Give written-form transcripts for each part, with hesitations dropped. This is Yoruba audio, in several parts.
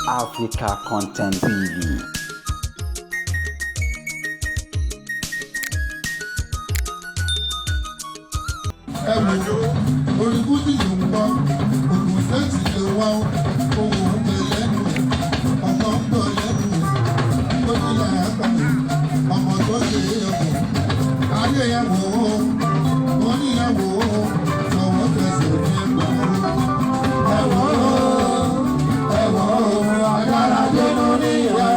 Africa Content TV. Ẹ wò ó orí búdì ló ń gbọ́ ògùn sẹ́ẹ̀tì ló wá ohun oúnjẹ lẹ́nu ọmọ ń bọ̀ lẹ́nu ó ní làákàyè ọmọ tó ṣe é ọkọ̀ ayé yẹn wò ó wọ́n ní yẹn wò ó lọ́wọ́ fẹsẹ̀ ní ẹgbà ó ẹ wò ó agbára dénú ní ìyá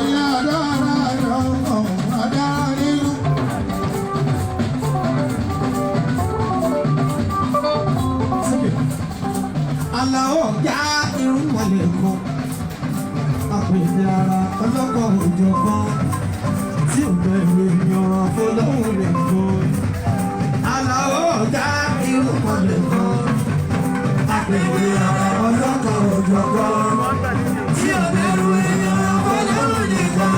ìyá adára ìrọ̀rùn adára nínú. Aláwọ̀ já irun mọ̀lẹ́ kan, àpèjẹ ara ọlọ́kọ̀ òjò kan, tí ò bẹ̀rù ènìyàn fọlọ́hún rẹ̀ kan. Aláwọ̀ já irun mọ̀lẹ́ kan, àpèjẹ ara ọlọ́kọ̀ òjò kan, tí ò bẹ̀rù ènìyàn fọlọ́hún rẹ̀ kan.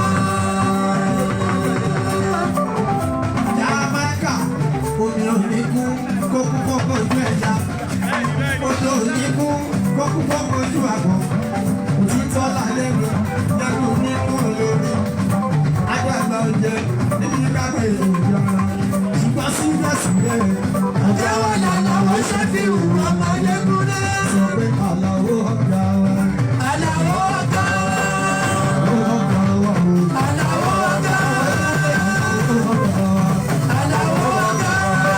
Jamaica, omi ò ní kú, kókó kókó ojú ẹja. Odò ní kú, kókó kókó ojú àgbọ̀n. Òtítọ́ lálẹ́ mi, lẹ́nu nínú olórí. Àgbàgbà òjẹ́ níbi kápẹ́ ìjọba. Ṣùgbọ́n síbẹ̀síbẹ̀, ọjọ́ wa lànà wọ́n ṣe fi hù ọmọdé kúndé. Sọ pé àlàó ọ̀gá wa. Àlàó ọ̀gá wa. Ọ̀gá wa o. Àlàó ọ̀gá wa. Àlàó ọ̀gá wa.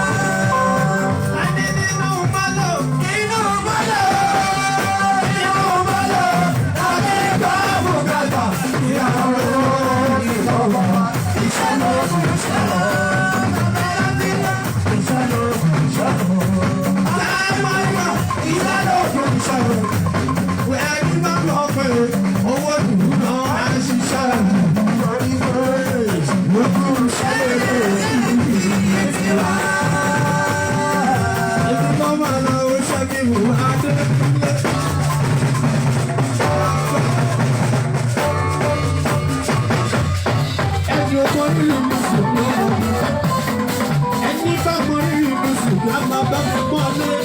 Adé nínú mọ́lò, inú mọ́lò, inú mọ́lò, láti gbọ́ bùkátà. Ìyàwó ìjọba, iṣẹ́ ló kù iṣẹ́ lọ. Iṣẹ́ ló kù iṣẹ́ lọ. Láìpẹ́ iṣẹ́ ló kù iṣẹ́ lọ. Wẹ́ẹ́ ní bá lọ pé owó dùn náà á ṣiṣẹ́. Lókù iṣẹ́ lè ṣe tiwa. Ibi tó máa lọ ó ṣẹ́gi wò á dé. Ẹ̀jọ̀ kan nílùú.